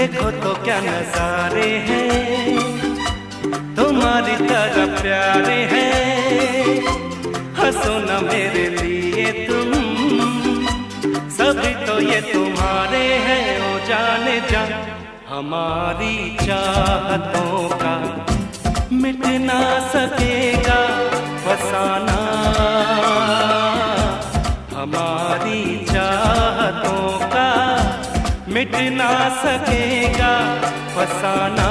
देखो तो क्या नजारे हैं, तुम्हारी तरह प्यारे हैं। हंसो ना मेरे लिए तुम, सभी तो ये तुम्हारे हैं। ओ जाने जा, हमारी चाहतों का मिट ना सकेगा फसाना। हमारी चाहतों का मिट ना सकेगा फसाना।